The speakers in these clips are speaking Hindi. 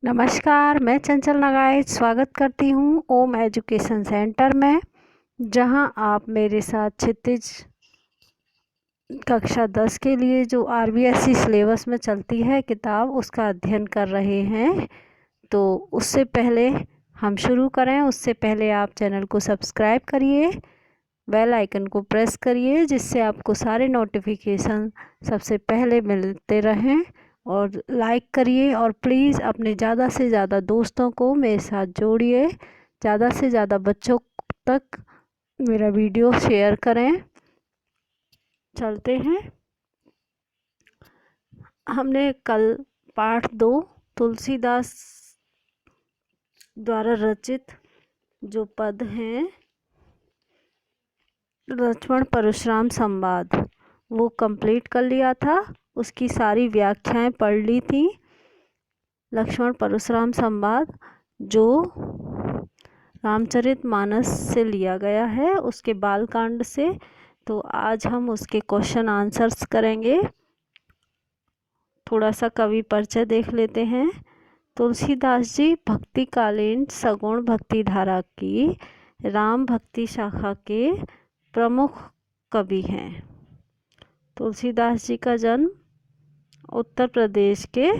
नमस्कार, मैं चंचल नगाइच स्वागत करती हूँ ओम एजुकेशन सेंटर में, जहाँ आप मेरे साथ क्षितिज कक्षा 10 के लिए जो आरबीएसई सिलेबस में चलती है किताब, उसका अध्ययन कर रहे हैं। तो उससे पहले हम शुरू करें उससे पहले आप चैनल को सब्सक्राइब करिए, बेल आइकन को प्रेस करिए, जिससे आपको सारे नोटिफिकेशन सबसे पहले मिलते रहें। और लाइक करिए और प्लीज़ अपने ज़्यादा से ज़्यादा दोस्तों को मेरे साथ जोड़िए, ज़्यादा से ज़्यादा बच्चों तक मेरा वीडियो शेयर करें। चलते हैं। हमने कल पाठ 2 तुलसीदास द्वारा रचित जो पद हैं लक्ष्मण परशुराम संवाद, वो कंप्लीट कर लिया था। उसकी सारी व्याख्याएं पढ़ ली थी। लक्ष्मण परशुराम संवाद जो रामचरितमानस से लिया गया है, उसके बालकांड से। तो आज हम उसके क्वेश्चन आंसर्स करेंगे। थोड़ा सा कवि परिचय देख लेते हैं। तुलसीदास जी भक्तिकालीन सगुण भक्ति धारा की राम भक्ति शाखा के प्रमुख कवि हैं। तुलसीदास जी का जन्म उत्तर प्रदेश के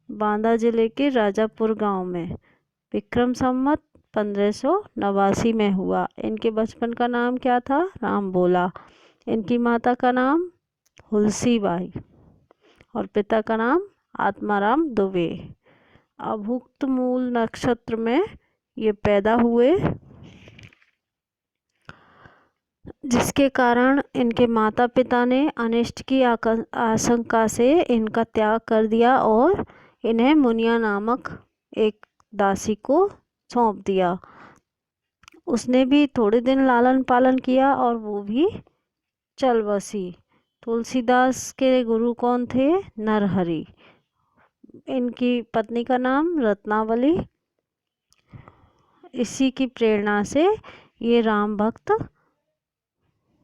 बांदा जिले के राजापुर गांव में विक्रम संवत 1589 में हुआ। इनके बचपन का नाम क्या था? राम बोला। इनकी माता का नाम हुलसी बाई और पिता का नाम आत्माराम दुबे। अभुक्त मूल नक्षत्र में ये पैदा हुए, जिसके कारण इनके माता पिता ने अनिष्ट की आशंका से इनका त्याग कर दिया और इन्हें मुनिया नामक एक दासी को सौंप दिया। उसने भी थोड़े दिन लालन पालन किया और वो भी चल बसी। तुलसीदास के गुरु कौन थे? नरहरि। इनकी पत्नी का नाम रत्नावली। इसी की प्रेरणा से ये राम भक्त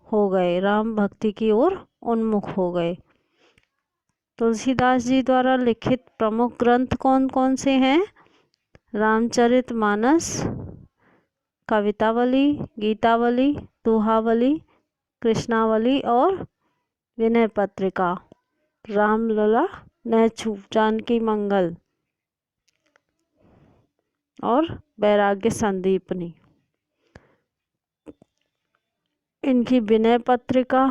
हो गए, राम भक्ति की ओर उन्मुख हो गए। तुलसीदास जी द्वारा लिखित प्रमुख ग्रंथ कौन कौन से हैं? रामचरितमानस, कवितावली, गीतावली, दोहावली, कृष्णावली और विनय पत्रिका, रामलला, नैछू, जानकी मंगल और वैराग्य संदीपनी। इनकी विनय पत्रिका,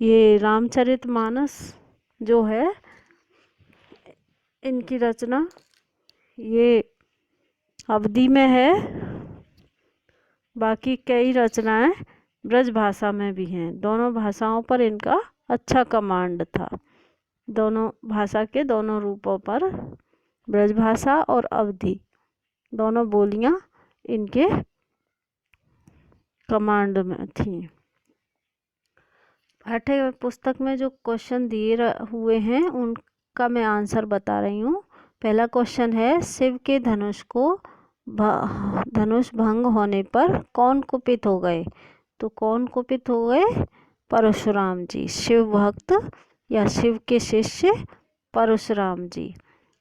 ये रामचरितमानस जो है, इनकी रचना ये अवधी में है। बाकी कई रचनाएं ब्रज भाषा में भी हैं। दोनों भाषाओं पर इनका अच्छा कमांड था। दोनों भाषा के दोनों रूपों पर, ब्रज भाषा और अवधी, दोनों बोलियां इनके कमांड में थी। पाठ्य पुस्तक में जो क्वेश्चन दिए हुए हैं उनका मैं आंसर बता रही हूँ। पहला क्वेश्चन है, शिव के धनुष भंग होने पर कौन कुपित हो गए? तो कौन कुपित हो गए? परशुराम जी। शिव भक्त या शिव के शिष्य परशुराम जी,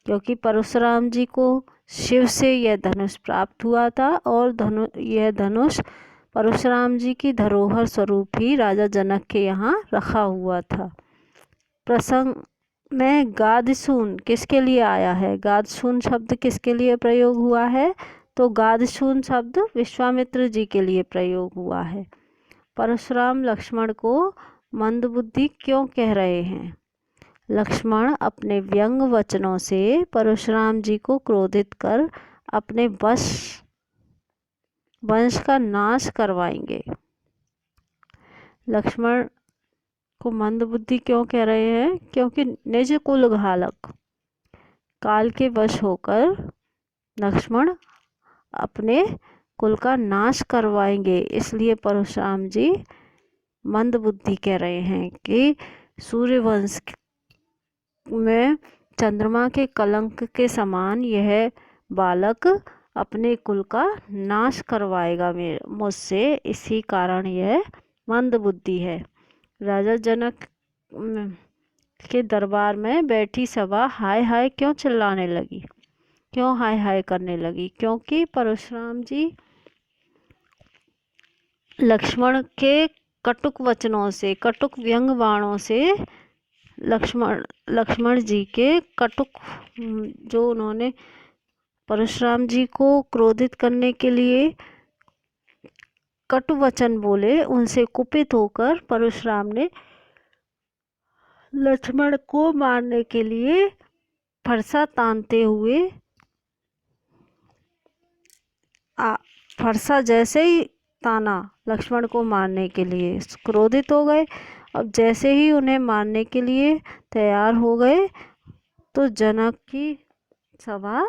क्योंकि परशुराम जी को शिव से यह धनुष प्राप्त हुआ था और यह धनुष परशुराम जी की धरोहर स्वरूप ही राजा जनक के यहाँ रखा हुआ था। प्रसंग में गादसून किसके लिए आया है? गादसून शब्द किसके लिए प्रयोग हुआ है? तो गादसून शब्द विश्वामित्र जी के लिए प्रयोग हुआ है। परशुराम लक्ष्मण को मंदबुद्धि क्यों कह रहे हैं? लक्ष्मण अपने व्यंग वचनों से परशुराम जी को क्रोधित कर अपने वंश का नाश करवाएंगे। लक्ष्मण को मंदबुद्धि क्यों कह रहे हैं? क्योंकि निज कुल घालक काल के वश होकर लक्ष्मण अपने कुल का नाश करवाएंगे, इसलिए परशुराम जी मंदबुद्धि कह रहे हैं कि सूर्यवंश में चंद्रमा के कलंक के समान यह बालक अपने कुल का नाश करवाएगा मुझसे, इसी कारण यह मंदबुद्धि है। राजा जनक के दरबार में बैठी सभा हाय हाय क्यों चिल्लाने लगी, क्यों हाय हाय करने लगी? क्योंकि परशुराम जी लक्ष्मण के कटुक वचनों से, कटुक व्यंग बाणों से लक्ष्मण जी के कटुक, जो उन्होंने परशुराम जी को क्रोधित करने के लिए कटु वचन बोले, उनसे कुपित होकर परशुराम ने लक्ष्मण को मारने के लिए फरसा तानते हुए फरसा जैसे ही ताना लक्ष्मण को मारने के लिए, क्रोधित हो गए। अब जैसे ही उन्हें मारने के लिए तैयार हो गए तो जनक की सभा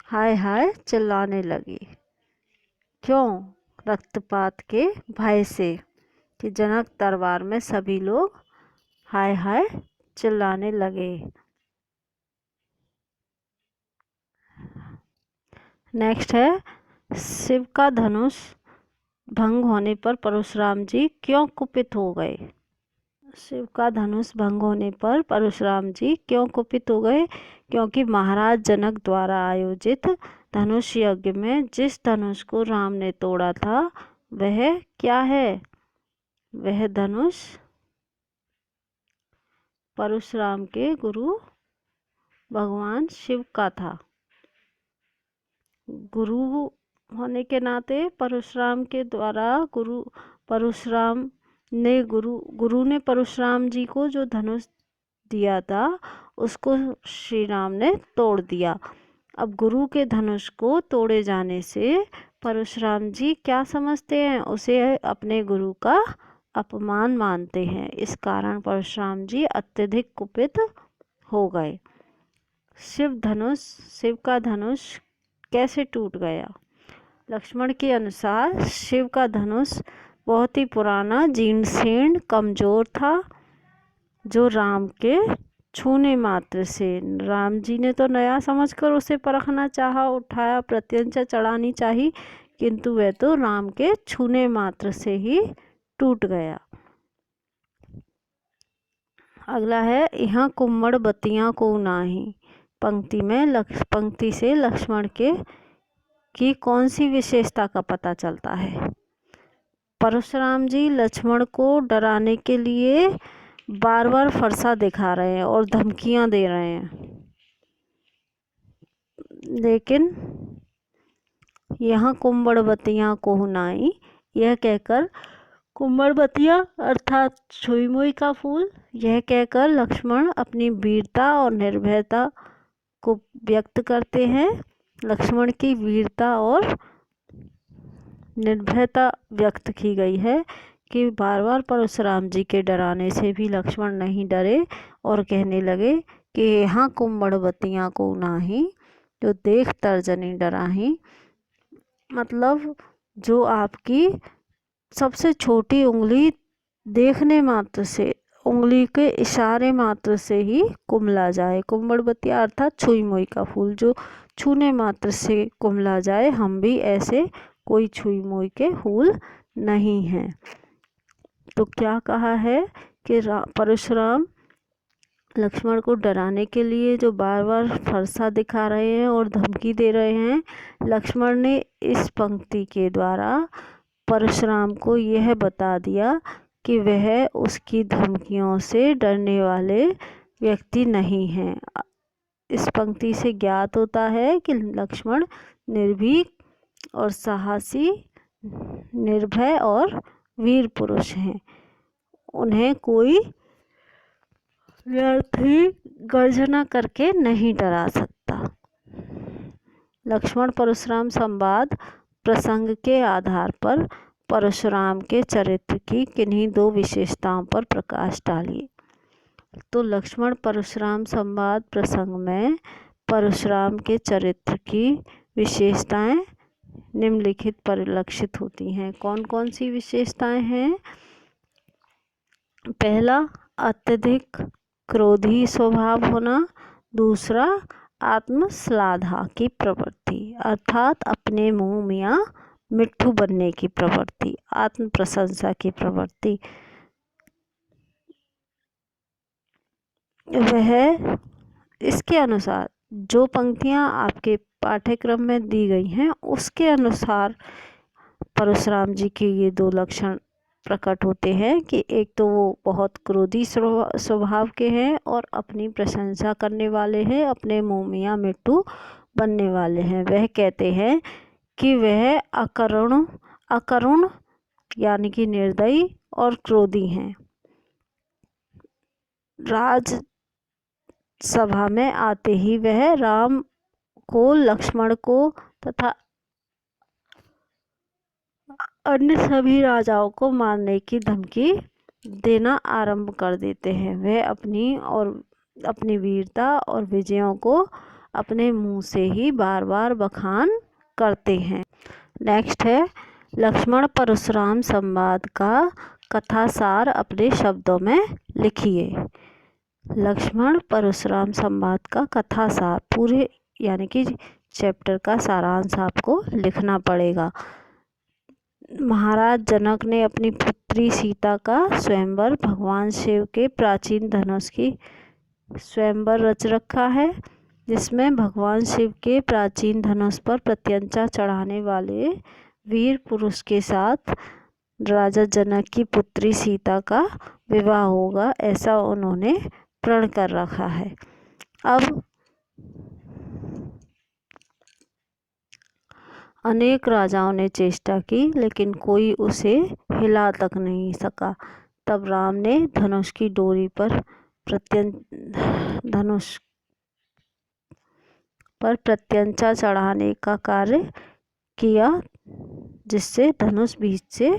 हाय हाय चिल्लाने लगी। क्यों? रक्तपात के भय से, कि जनक दरबार में सभी लोग हाय हाय चिल्लाने लगे। नेक्स्ट है, शिव का धनुष भंग होने पर परशुराम जी क्यों कुपित हो गए? शिव का धनुष भंग होने पर परशुराम जी क्यों कुपित हो गए? क्योंकि महाराज जनक द्वारा आयोजित धनुष यज्ञ में जिस धनुष को राम ने तोड़ा था वह क्या है? वह धनुष परशुराम के गुरु भगवान शिव का था। गुरु होने के नाते परशुराम के द्वारा गुरु ने परशुराम जी को जो धनुष दिया था उसको श्री राम ने तोड़ दिया। अब गुरु के धनुष को तोड़े जाने से परशुराम जी क्या समझते हैं? उसे अपने गुरु का अपमान मानते हैं। इस कारण परशुराम जी अत्यधिक कुपित हो गए। शिव का धनुष कैसे टूट गया? लक्ष्मण के अनुसार शिव का धनुष बहुत ही पुराना, जीर्ण कमजोर था, जो राम के छूने मात्र से, राम जी ने तो नया समझकर उसे परखना चाहा, उठाया, प्रत्यंचा चढ़ानी चाहिए, किंतु वह तो राम के छूने मात्र से ही टूट गया। अगला है, यहाँ कुम्मड़ बत्तियाँ को नाही। पंक्ति से लक्ष्मण की कौन सी विशेषता का पता चलता है? परशुराम जी लक्ष्मण को डराने के लिए बार बार फरसा दिखा रहे हैं और धमकियां दे रहे हैं, लेकिन यहाँ कुम्भड़बतियाँ को नाई, यह कहकर कुम्भड़बतियाँ अर्थात छुई मुई का फूल, यह कहकर लक्ष्मण अपनी वीरता और निर्भयता को व्यक्त करते हैं। लक्ष्मण की वीरता और निर्भयता व्यक्त की गई है कि बार बार परशुराम जी के डराने से भी लक्ष्मण नहीं डरे और कहने लगे कि यहाँ कुम्भड़बतियाँ को नाही, जो देख तर्जनी डराही। मतलब जो आपकी सबसे छोटी उंगली देखने मात्र से, उंगली के इशारे मात्र से ही कुम्हला जाए। कुम्भड़बतिया अर्थात छुई मुई का फूल, जो छूने मात्र से कुम्हला जाए। हम भी ऐसे कोई छुई मुई के फूल नहीं हैं। तो क्या कहा है कि परशुराम लक्ष्मण को डराने के लिए जो बार बार फरसा दिखा रहे हैं और धमकी दे रहे हैं, लक्ष्मण ने इस पंक्ति के द्वारा परशुराम को यह बता दिया कि वह उसकी धमकियों से डरने वाले व्यक्ति नहीं हैं। इस पंक्ति से ज्ञात होता है कि लक्ष्मण निर्भीक और साहसी, निर्भय और वीर पुरुष हैं। उन्हें कोई व्यर्थ ही गर्जना करके नहीं डरा सकता। लक्ष्मण परशुराम संवाद प्रसंग के आधार पर परशुराम के चरित्र की किन्हीं दो विशेषताओं पर प्रकाश डालिए। तो लक्ष्मण परशुराम संवाद प्रसंग में परशुराम के चरित्र की विशेषताएं निम्नलिखित परिलक्षित होती हैं। कौन कौन सी विशेषताएं हैं? पहला, अत्यधिक क्रोधी स्वभाव होना। दूसरा, आत्मश्लाघा की प्रवृत्ति, अर्थात अपने मुंह मियाँ मिट्ठू बनने की प्रवृत्ति, आत्म प्रशंसा की प्रवृत्ति। वह इसके अनुसार जो पंक्तियाँ आपके पाठ्यक्रम में दी गई हैं उसके अनुसार परशुराम जी के ये दो लक्षण प्रकट होते हैं कि एक तो वो बहुत क्रोधी स्वभाव के हैं और अपनी प्रशंसा करने वाले हैं, अपने मुँह मियाँ मिट्टू बनने वाले हैं। वह कहते हैं कि वह अकरुण यानी कि निर्दयी और क्रोधी हैं। राज सभा में आते ही वह राम को, लक्ष्मण को तथा अन्य सभी राजाओं को मारने की धमकी देना आरंभ कर देते हैं। वह अपनी वीरता और विजयों को अपने मुंह से ही बार बार बखान करते हैं। नेक्स्ट है लक्ष्मण परशुराम संवाद का कथासार अपने शब्दों में लिखिए। लक्ष्मण परशुराम संवाद का कथासार पूरे यानी कि चैप्टर का सारांश आपको लिखना पड़ेगा। महाराज जनक ने अपनी पुत्री सीता का स्वयंवर भगवान शिव के प्राचीन धनुष की स्वयंवर रच रखा है, जिसमें भगवान शिव के प्राचीन धनुष पर प्रत्यंचा चढ़ाने वाले वीर पुरुष के साथ राजा जनक की पुत्री सीता का विवाह होगा, ऐसा उन्होंने प्रण कर रखा है। अब अनेक राजाओं ने चेष्टा की लेकिन कोई उसे हिला तक नहीं सका। तब राम ने धनुष की डोरी पर प्रत्यंचा चढ़ाने का कार्य किया, जिससे धनुष बीच से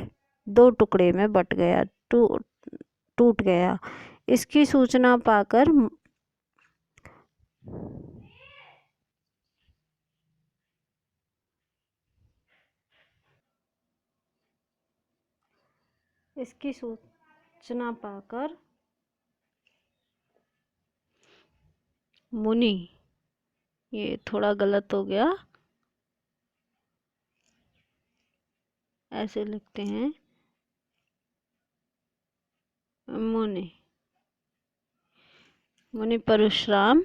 दो टुकड़े में बट गया, टूट गया। इसकी सूचना पाकर मुनि, ये थोड़ा गलत हो गया, ऐसे लिखते हैं मुनि परशुराम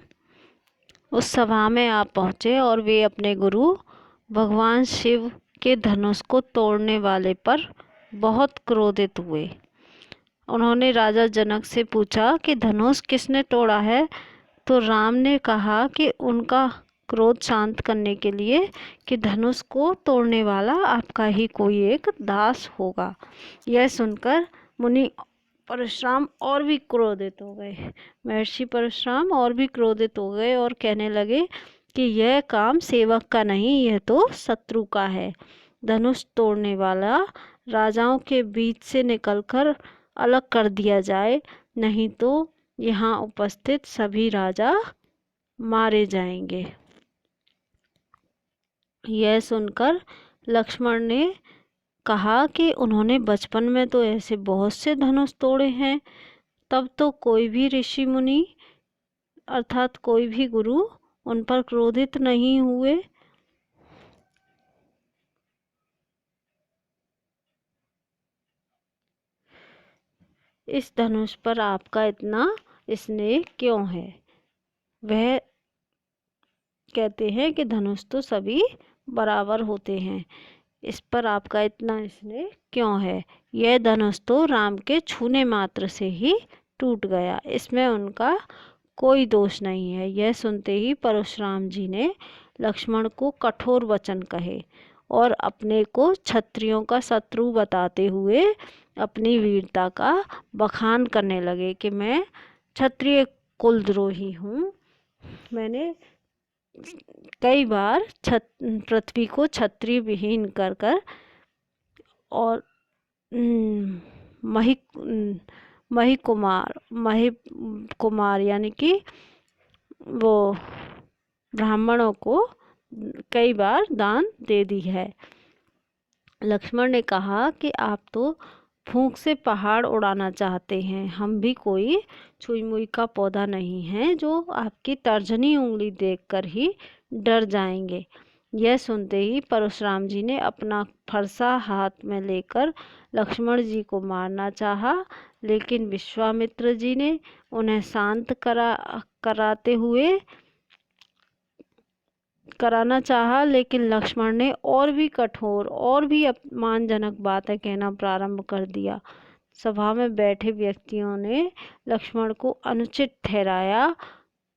उस सभा में आ पहुँचे और वे अपने गुरु भगवान शिव के धनुष को तोड़ने वाले पर बहुत क्रोधित हुए। उन्होंने राजा जनक से पूछा कि धनुष किसने तोड़ा है, तो राम ने कहा कि उनका क्रोध शांत करने के लिए कि धनुष को तोड़ने वाला आपका ही कोई एक दास होगा। यह सुनकर मुनि परशुराम और भी क्रोधित हो गए। महर्षि परशुराम और भी क्रोधित हो गए और कहने लगे कि यह काम सेवक का नहीं, यह तो शत्रु का है। धनुष तोड़ने वाला राजाओं के बीच से निकलकर अलग कर दिया जाए, नहीं तो यहाँ उपस्थित सभी राजा मारे जाएंगे। यह सुनकर लक्ष्मण ने कहा कि उन्होंने बचपन में तो ऐसे बहुत से धनुष तोड़े हैं, तब तो कोई भी ऋषि मुनि अर्थात कोई भी गुरु उन पर क्रोधित नहीं हुए। इस धनुष पर आपका इतना स्नेह क्यों है? वह कहते हैं कि धनुष तो सभी बराबर होते हैं, इस पर आपका इतना स्नेह क्यों है? यह धनुष तो राम के छूने मात्र से ही टूट गया, इसमें उनका कोई दोष नहीं है। यह सुनते ही परशुराम जी ने लक्ष्मण को कठोर वचन कहे और अपने को क्षत्रियों का शत्रु बताते हुए अपनी वीरता का बखान करने लगे कि मैं क्षत्रिय कुलद्रोही हूँ। मैंने कई बार पृथ्वी को क्षत्रिय विहीन कर और मही कुमार यानी कि वो ब्राह्मणों को कई बार दान दे दी है। लक्ष्मण ने कहा कि आप तो फूंक से पहाड़ उड़ाना चाहते हैं, हम भी कोई छुई मुई का पौधा नहीं है जो आपकी तर्जनी उंगली देखकर ही डर जाएंगे। यह सुनते ही परशुराम जी ने अपना फरसा हाथ में लेकर लक्ष्मण जी को मारना चाहा, लेकिन विश्वामित्र जी ने उन्हें शांत कराना चाहा, लेकिन लक्ष्मण ने और भी कठोर और भी अपमानजनक बातें कहना प्रारंभ कर दिया। सभा में बैठे व्यक्तियों ने लक्ष्मण को अनुचित ठहराया।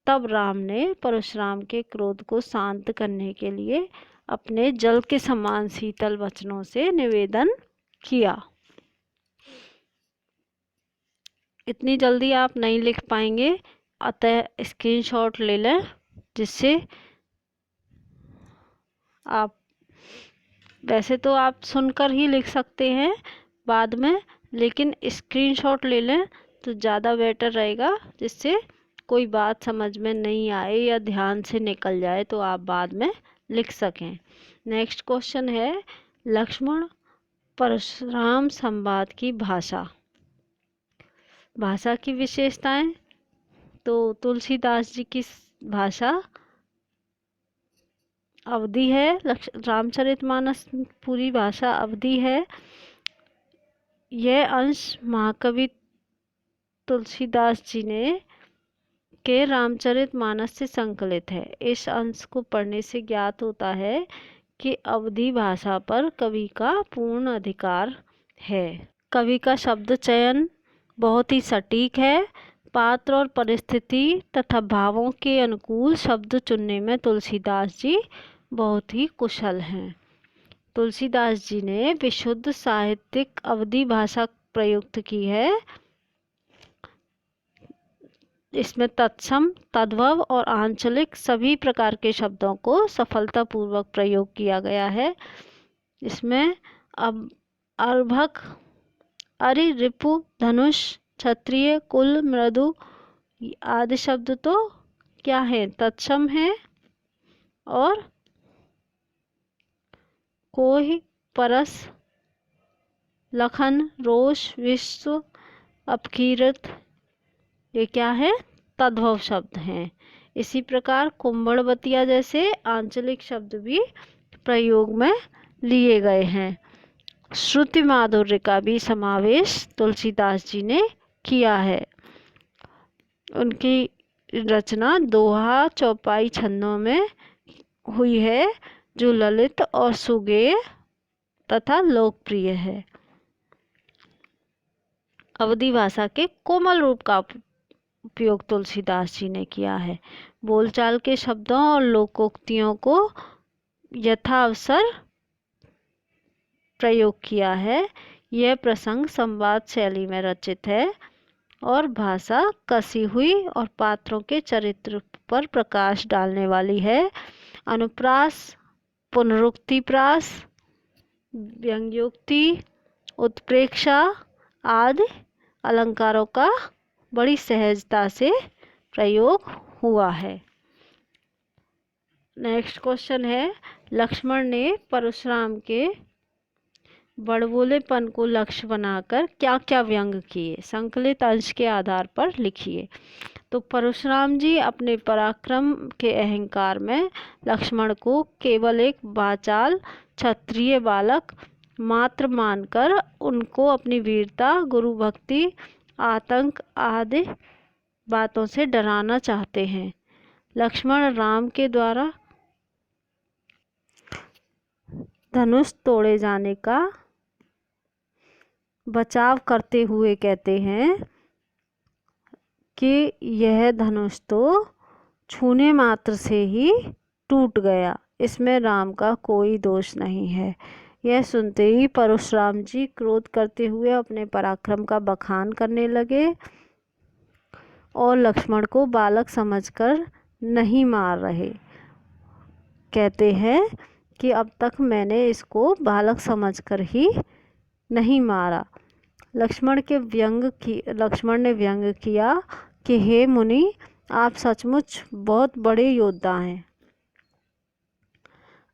तब राम ने परशुराम के क्रोध को शांत करने के लिए अपने जल के समान शीतल वचनों से निवेदन किया। इतनी जल्दी आप नहीं लिख पाएंगे, अतः स्क्रीनशॉट ले लें, जिससे आप, वैसे तो आप सुनकर ही लिख सकते हैं बाद में, लेकिन स्क्रीनशॉट ले लें तो ज़्यादा बेटर रहेगा, जिससे कोई बात समझ में नहीं आए या ध्यान से निकल जाए तो आप बाद में लिख सकें। नेक्स्ट क्वेश्चन है, लक्ष्मण परशुराम संवाद की भाषा की विशेषताएं। तो तुलसीदास जी की भाषा अवधी है, रामचरितमानस पूरी भाषा अवधी है। यह अंश महाकवि तुलसीदास जी ने के रामचरितमानस से संकलित है। इस अंश को पढ़ने से ज्ञात होता है कि अवधी भाषा पर कवि का पूर्ण अधिकार है। कवि का शब्द चयन बहुत ही सटीक है। पात्र और परिस्थिति तथा भावों के अनुकूल शब्द चुनने में तुलसीदास जी बहुत ही कुशल हैं। तुलसीदास जी ने विशुद्ध साहित्यिक अवधी भाषा प्रयुक्त की है। इसमें तत्सम, तद्भव और आंचलिक सभी प्रकार के शब्दों को सफलतापूर्वक प्रयोग किया गया है। इसमें अब अर्भक, अरि, रिपु, धनुष, क्षत्रिय, कुल, मृदु आदि शब्द तो क्या है, तत्सम है। और कोहि, परस, लखन, रोष, विश्व, अपकीर्त ये क्या है, तद्भव शब्द हैं। इसी प्रकार कुंभड़वतिया जैसे आंचलिक शब्द भी प्रयोग में लिए गए हैं। श्रुति माधुर्य का भी समावेश तुलसीदास जी ने किया है। उनकी रचना दोहा, चौपाई छंदों में हुई है, जो ललित और सुगेय तथा लोकप्रिय है। अवधी भाषा के कोमल रूप का उपयोग तुलसीदास जी ने किया है। बोलचाल के शब्दों और लोकोक्तियों को यथावसर प्रयोग किया है। यह प्रसंग संवाद शैली में रचित है और भाषा कसी हुई और पात्रों के चरित्र पर प्रकाश डालने वाली है। अनुप्रास, पुनरुक्तिप्रास, व्यंग्योक्ति, उत्प्रेक्षा आदि अलंकारों का बड़ी सहजता से प्रयोग हुआ है। नेक्स्ट क्वेश्चन है, लक्ष्मण ने परशुराम के बड़बोलेपन को लक्ष्य बनाकर क्या क्या व्यंग किए, संकलित अंश के आधार पर लिखिए। तो परशुराम जी अपने पराक्रम के अहंकार में लक्ष्मण को केवल एक वाचाल क्षत्रिय बालक मात्र मानकर उनको अपनी वीरता, गुरु भक्ति, आतंक आदि बातों से डराना चाहते हैं। लक्ष्मण राम के द्वारा धनुष तोड़े जाने का बचाव करते हुए कहते हैं कि यह धनुष तो छूने मात्र से ही टूट गया, इसमें राम का कोई दोष नहीं है। यह सुनते ही परशुराम जी क्रोध करते हुए अपने पराक्रम का बखान करने लगे और लक्ष्मण को बालक समझकर नहीं मार रहे। कहते हैं कि अब तक मैंने इसको बालक समझकर ही नहीं मारा। लक्ष्मण ने व्यंग किया कि हे मुनि, आप सचमुच बहुत बड़े योद्धा हैं।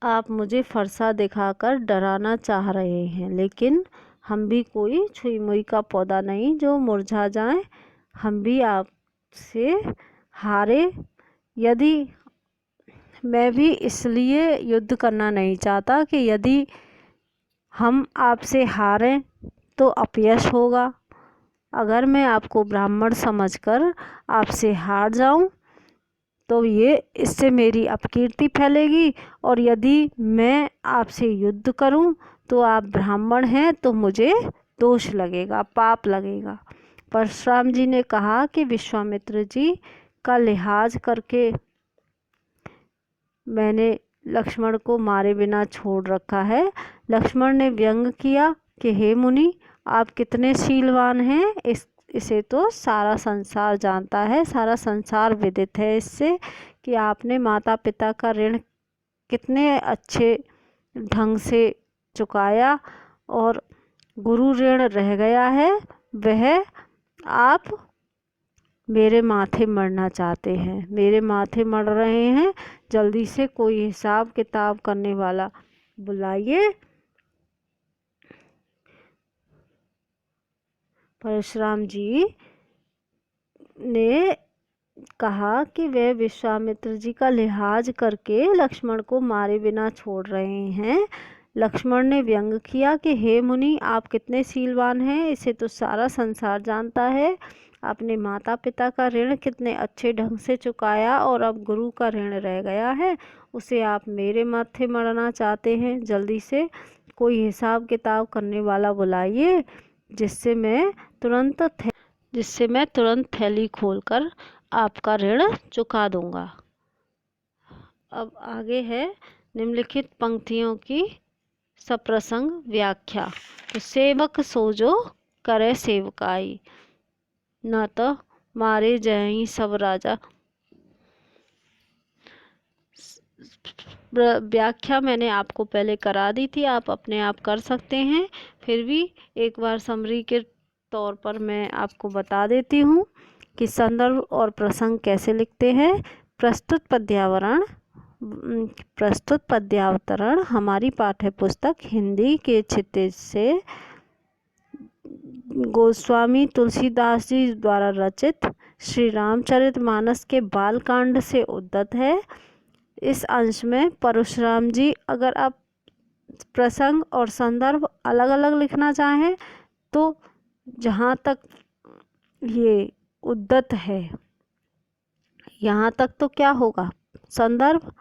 आप मुझे फरसा दिखाकर डराना चाह रहे हैं, लेकिन हम भी कोई छुई मुई का पौधा नहीं जो मुरझा जाए। हम भी आपसे हारे। यदि मैं भी इसलिए युद्ध करना नहीं चाहता कि यदि हम आपसे हारें तो अपयश होगा। अगर मैं आपको ब्राह्मण समझकर आपसे हार जाऊं तो इससे मेरी अपकीर्ति फैलेगी, और यदि मैं आपसे युद्ध करूं तो आप ब्राह्मण हैं तो मुझे दोष लगेगा, पाप लगेगा। परशुराम जी ने कहा कि विश्वामित्र जी का लिहाज करके मैंने लक्ष्मण को मारे बिना छोड़ रखा है। लक्ष्मण ने व्यंग किया कि हे मुनि, आप कितने शीलवान हैं, इसे तो सारा संसार जानता है, सारा संसार विदित है इससे कि आपने माता पिता का ऋण कितने अच्छे ढंग से चुकाया, और गुरु ऋण रह गया है वह आप मेरे माथे मरना चाहते हैं, मेरे माथे मर रहे हैं। जल्दी से कोई हिसाब किताब करने वाला बुलाइए। परशुराम जी ने कहा कि वे विश्वामित्र जी का लिहाज करके लक्ष्मण को मारे बिना छोड़ रहे हैं। लक्ष्मण ने व्यंग किया कि हे मुनि, आप कितने शीलवान हैं, इसे तो सारा संसार जानता है। आपने माता पिता का ऋण कितने अच्छे ढंग से चुकाया, और अब गुरु का ऋण रह गया है, उसे आप मेरे माथे मरना चाहते हैं। जल्दी से कोई हिसाब किताब करने वाला बुलाइए, जिससे मैं तुरंत थैली खोलकर आपका ऋण चुका दूंगा। अब आगे है निम्नलिखित पंक्तियों की सप्रसंग व्याख्या। तो सेवक सोजो करे सेवकाई, न तो मारे जहीं सब राजा। व्याख्या मैंने आपको पहले करा दी थी, आप अपने आप कर सकते हैं, फिर भी एक बार समरी के तौर पर मैं आपको बता देती हूँ कि संदर्भ और प्रसंग कैसे लिखते हैं। प्रस्तुत पद्यावतरण हमारी पाठ्य पुस्तक हिंदी के क्षितिज से गोस्वामी तुलसीदास जी द्वारा रचित श्री रामचरितमानस के बालकांड से उद्धत है। इस अंश में परशुराम जी, अगर आप प्रसंग और संदर्भ अलग अलग लिखना चाहें तो जहाँ तक ये उद्धत है यहाँ तक तो क्या होगा, संदर्भ,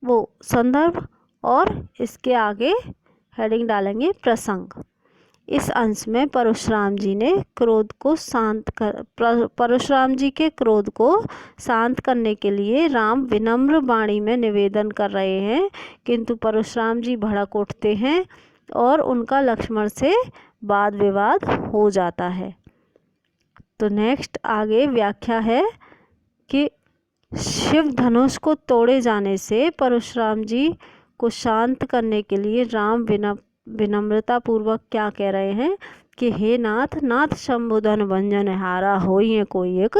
वो संदर्भ, और इसके आगे हेडिंग डालेंगे प्रसंग। इस अंश में परशुराम जी के क्रोध को शांत करने के लिए राम विनम्र वाणी में निवेदन कर रहे हैं, किंतु परशुराम जी भड़क उठते हैं और उनका लक्ष्मण से वाद विवाद हो जाता है। तो नेक्स्ट आगे व्याख्या है कि शिव धनुष को तोड़े जाने से परशुराम जी को शांत करने के लिए राम विनम्रता पूर्वक क्या कह रहे हैं कि हे नाथ शंभुधन भंजन हारा होइए कोई एक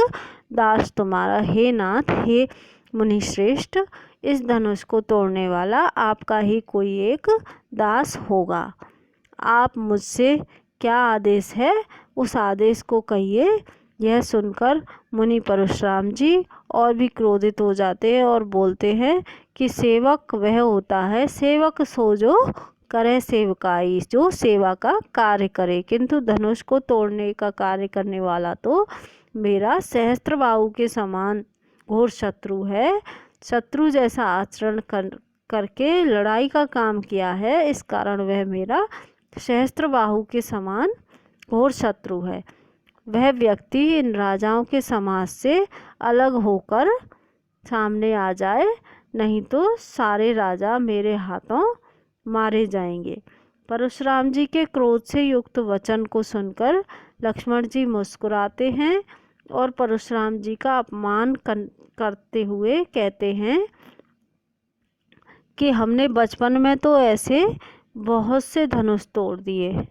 दास तुम्हारा। हे नाथ, हे मुनि श्रेष्ठ, इस धनुष को तोड़ने वाला आपका ही कोई एक दास होगा। आप मुझसे क्या आदेश है उस आदेश को कहिए। यह सुनकर मुनि परशुराम जी और भी क्रोधित हो जाते हैं और बोलते हैं कि सेवक वह होता है, सेवक सो जो करे सेवकाई, जो सेवा का कार्य करे, किंतु धनुष को तोड़ने का कार्य करने वाला तो मेरा सहस्त्रबाहु के समान घोर शत्रु है। शत्रु जैसा आचरण करके लड़ाई का काम किया है, इस कारण वह मेरा सहस्त्रबाहु के समान घोर शत्रु है। वह व्यक्ति इन राजाओं के समाज से अलग होकर सामने आ जाए, नहीं तो सारे राजा मेरे हाथों मारे जाएंगे। परशुराम जी के क्रोध से युक्त वचन को सुनकर लक्ष्मण जी मुस्कुराते हैं और परशुराम जी का अपमान करते हुए कहते हैं कि हमने बचपन में तो ऐसे बहुत से धनुष तोड़ दिए,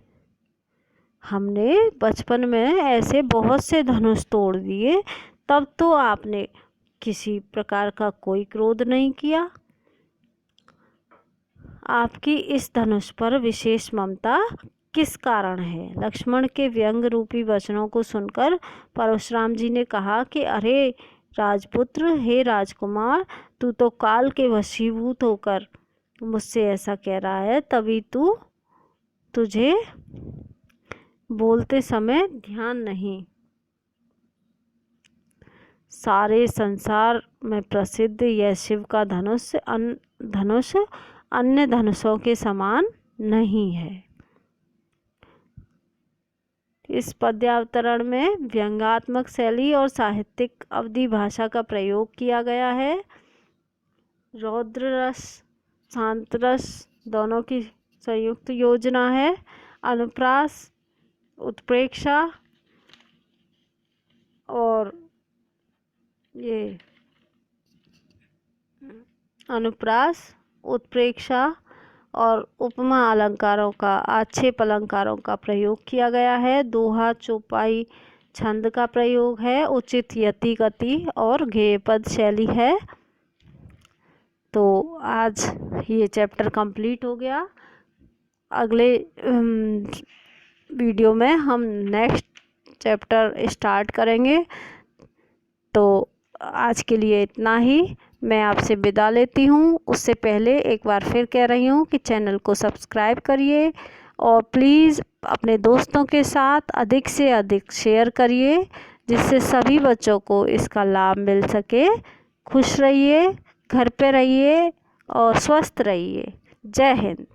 हमने बचपन में ऐसे बहुत से धनुष तोड़ दिए, तब तो आपने किसी प्रकार का कोई क्रोध नहीं किया। आपकी इस धनुष पर विशेष ममता किस कारण है। लक्ष्मण के व्यंग रूपी वचनों को सुनकर परशुराम जी ने कहा कि अरे राजपुत्र, हे राजकुमार, तू तो काल के वशीभूत होकर मुझसे ऐसा कह रहा है, तभी तुझे बोलते समय ध्यान नहीं। सारे संसार में प्रसिद्ध यह शिव का धनुष अन्य धनुषों के समान नहीं है। इस पद्यावतरण में व्यंग्यात्मक शैली और साहित्यिक अवधि भाषा का प्रयोग किया गया है। रौद्र रस, शांत रस दोनों की संयुक्त योजना है। अनुप्रास, उत्प्रेक्षा और ये अनुप्रास, उत्प्रेक्षा और उपमा अलंकारों का, आक्षेप अलंकारों का प्रयोग किया गया है। दोहा, चौपाई छंद का प्रयोग है। उचित यति गति और गेय पद शैली है। तो आज ये चैप्टर कंप्लीट हो गया। अगले वीडियो में हम नेक्स्ट चैप्टर स्टार्ट करेंगे। तो आज के लिए इतना ही। मैं आपसे विदा लेती हूँ। उससे पहले एक बार फिर कह रही हूँ कि चैनल को सब्सक्राइब करिए और प्लीज़ अपने दोस्तों के साथ अधिक से अधिक शेयर करिए, जिससे सभी बच्चों को इसका लाभ मिल सके। खुश रहिए, घर पे रहिए और स्वस्थ रहिए। जय हिंद।